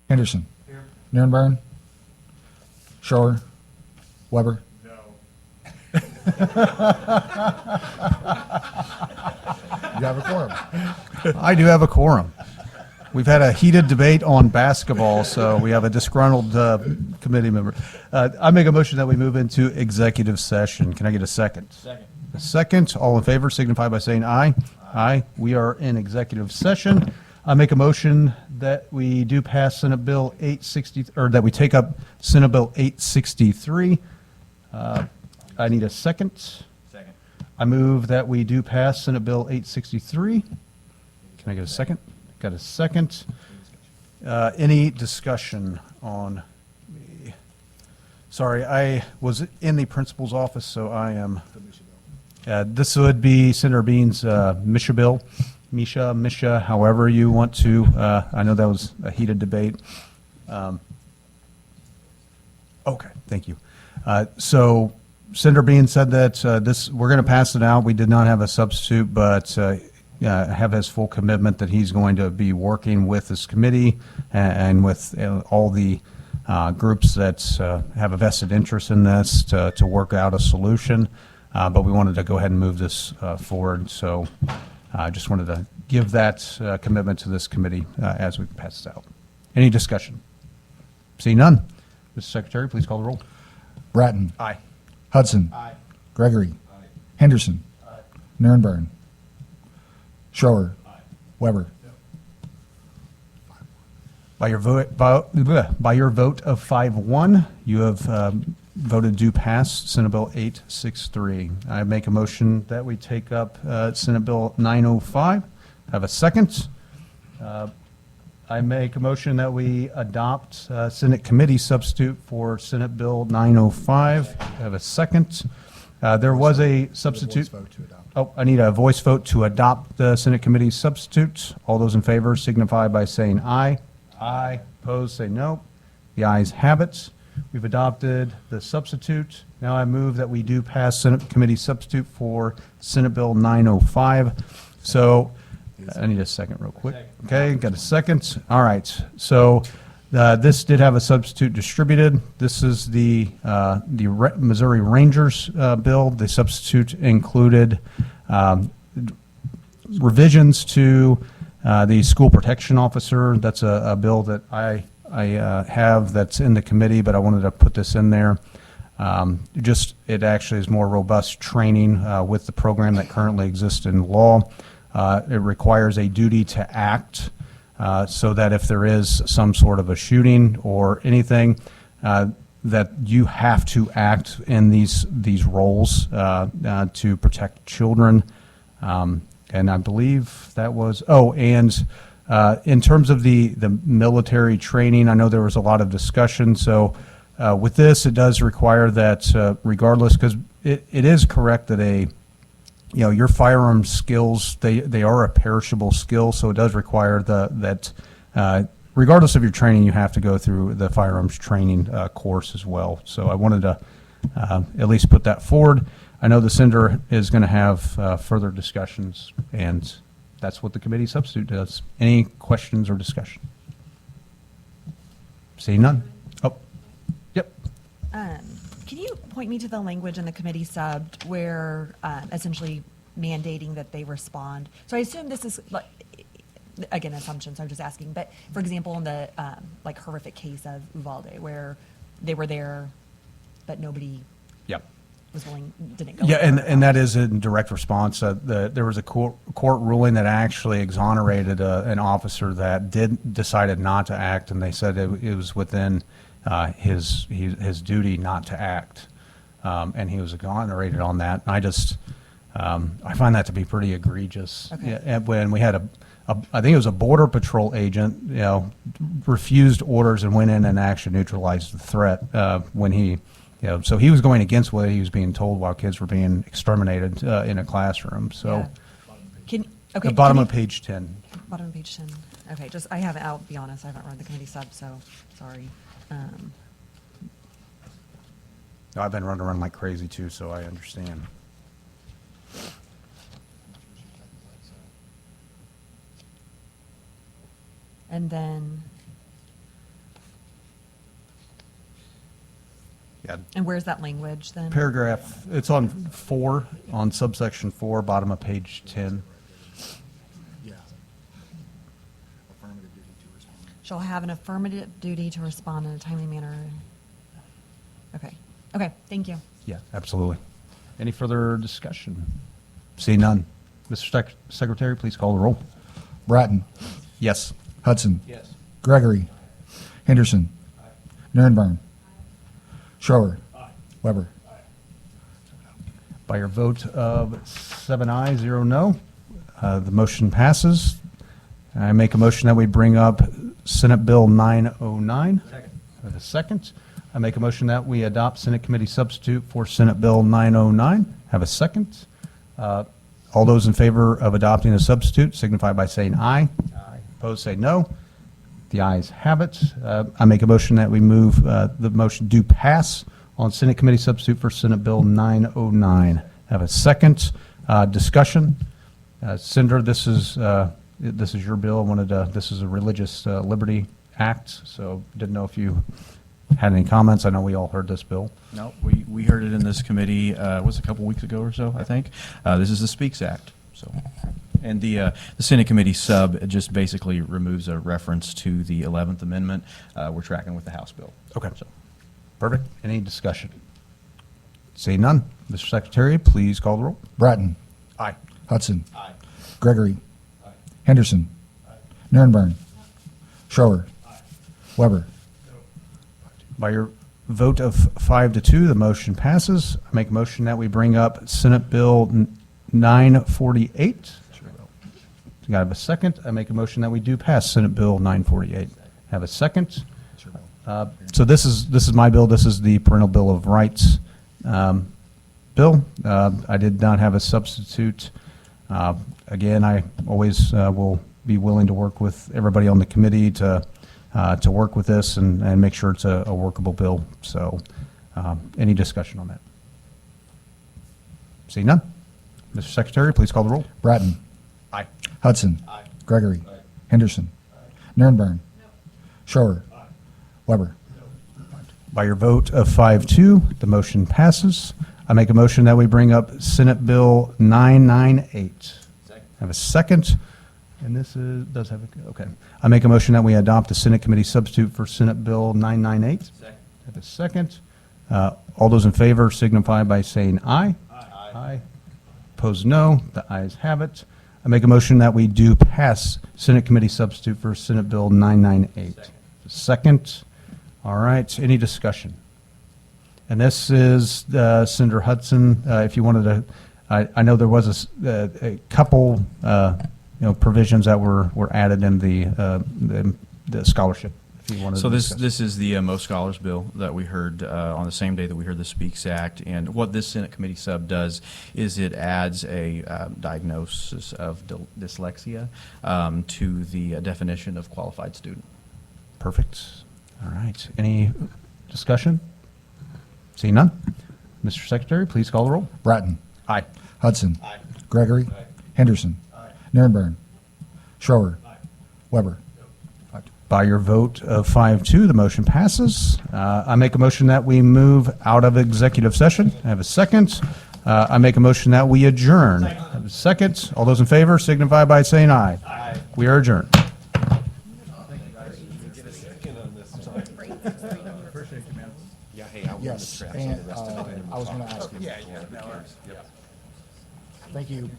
Henderson. Here. Nierenberg. Schroer. Weber. No. You have a quorum. I do have a quorum. We've had a heated debate on basketball, so we have a disgruntled committee member. I make a motion that we move into executive session. Can I get a second? Second. A second. All in favor signify by saying aye. Aye. We are in executive session. I make a motion that we do pass Senate Bill 860, or that we take up Senate Bill 863. I need a second. Second. I move that we do pass Senate Bill 863. Can I get a second? Got a second. Any discussion on the, sorry, I was in the principal's office, so I am, this would be Senator Bean's Misha bill. Misha, however you want to. I know that was a heated debate. Okay, thank you. So Senator Bean said that this, we're going to pass it out. We did not have a substitute, but have his full commitment that he's going to be working with this committee and with all the groups that have a vested interest in this to work out a solution. But we wanted to go ahead and move this forward. So I just wanted to give that commitment to this committee as we pass this out. Any discussion? Seeing none. Mr. Secretary, please call the roll. Brattin. Aye. Hudson. Aye. Gregory. Aye. Henderson. Aye. Nierenberg. Schroer. Aye. Weber. By your vote of 5-1, you have voted to pass Senate Bill 863. I make a motion that we take up Senate Bill 905. Have a second. I make a motion that we adopt Senate committee substitute for Senate Bill 905. Have a second. There was a substitute. Vote to adopt. Oh, I need a voice vote to adopt the Senate committee substitute. All those in favor signify by saying aye. Aye. Opposed, say no. The ayes have it. We've adopted the substitute. Now I move that we do pass Senate committee substitute for Senate Bill 905. So I need a second real quick. Okay, got a second. All right. So this did have a substitute distributed. This is the Missouri Rangers bill. The substitute included revisions to the school protection officer. That's a bill that I have that's in the committee, but I wanted to put this in there. It actually is more robust training with the program that currently exists in law. It requires a duty to act so that if there is some sort of a shooting or anything, that you have to act in these roles to protect children. And I believe that was, in terms of the military training, I know there was a lot of discussion. So with this, it does require that regardless, because it is correct that your firearm skills, they are a perishable skill. So it does require that regardless of your training, you have to go through the firearms training course as well. So I wanted to at least put that forward. I know the senator is going to have further discussions, and that's what the committee substitute does. Any questions or discussion? Seeing none. Oh, yep. Can you point me to the language in the committee sub where essentially mandating that they respond? So I assume this is, like, again, assumptions, I'm just asking. But for example, in the like horrific case of Uvalde, where they were there, but nobody Yep. was willing, didn't go. Yeah, and that is in direct response. There was a court ruling that actually exonerated an officer that decided not to act, and they said it was within his duty not to act, and he was exonerated on that. And I find that to be pretty egregious. Okay. Yeah, when we had I think it was a border patrol agent, refused orders and went in and actually neutralized the threat when he. So he was going against what he was being told while kids were being exterminated in a classroom. So, yeah. The bottom of page 10. Bottom of page 10. Okay, I'll be honest, I haven't read the committee sub, so sorry. I've been running around like crazy too, so I understand. And then Yeah. And where's that language then? Paragraph, it's on 4, on subsection 4, bottom of page 10. Yeah. Affirmative duty to respond. Shall have an affirmative duty to respond in a timely manner. Okay, thank you. Yeah, absolutely. Any further discussion? See none. Mr. Secretary, please call the roll. Brattin. Yes. Hudson. Yes. Gregory. Henderson. Nirenberg. Schroer. Weber. By your vote of 7 ayes, 0 no, the motion passes. I make a motion that we bring up Senate Bill 909. Second. A second. I make a motion that we adopt Senate Committee Substitute for Senate Bill 909. Have a second. All those in favor of adopting a substitute signify by saying aye. Aye. Opposed, say no. The ayes have it. I make a motion that we move the motion do pass on Senate Committee Substitute for Senate Bill 909. Have a second. Discussion. Senator, this is your bill. This is a Religious Liberty Act, so didn't know if you had any comments. I know we all heard this bill. No, we heard it in this committee, was a couple weeks ago or so, I think. This is the Speaks Act, so. And the Senate Committee sub just basically removes a reference to the 11th Amendment. We're tracking with the House bill. Okay. So, Perfect. Any discussion? Seeing none. Mr. Secretary, please call the roll. Brattin. Aye. Hudson. Gregory. Henderson. Nirenberg. Schroer. Weber. By your vote of 5 to 2, the motion passes. I make a motion that we bring up Senate Bill 948. You got a second? I make a motion that we do pass Senate Bill 948. Have a second? So this is my bill. This is the Parental Bill of Rights bill. I did not have a substitute. Again, I always will be willing to work with everybody on the committee to work with this and make sure it's a workable bill. So any discussion on that? Seeing none. Mr. Secretary, please call the roll. Brattin. Aye. Hudson. Gregory. Henderson. Nirenberg. Schroer. Weber. By your vote of 5-2, the motion passes. I make a motion that we bring up Senate Bill 998. Have a second. And this does have a, okay. I make a motion that we adopt the Senate Committee Substitute for Senate Bill 998. Second. Have a second. All those in favor signify by saying aye. Aye. Opposed, no. The ayes have it. I make a motion that we do pass Senate Committee Substitute for Senate Bill 998. Second. All right. Any discussion? And this is Senator Hudson. If you wanted to, I know there was a couple provisions that were added in the scholarship. If you wanted so to this discuss. this is the Most Scholars bill that we heard on the same day that we heard the Speaks Act. And what this Senate Committee sub does is it adds a diagnosis of dyslexia to the definition of qualified student. Perfect. All right. Any discussion? Seeing none. Mr. Secretary, please call the roll. Brattin. Aye. Hudson. Gregory. Henderson. Nirenberg. Schroer. Weber. By your vote of 5-2, the motion passes. I make a motion that we move out of executive session. I have a second. I make a motion that we adjourn. I have a second. All those in favor signify by saying aye. Aye. We are adjourned. Yes, and I was going to ask you. Thank you.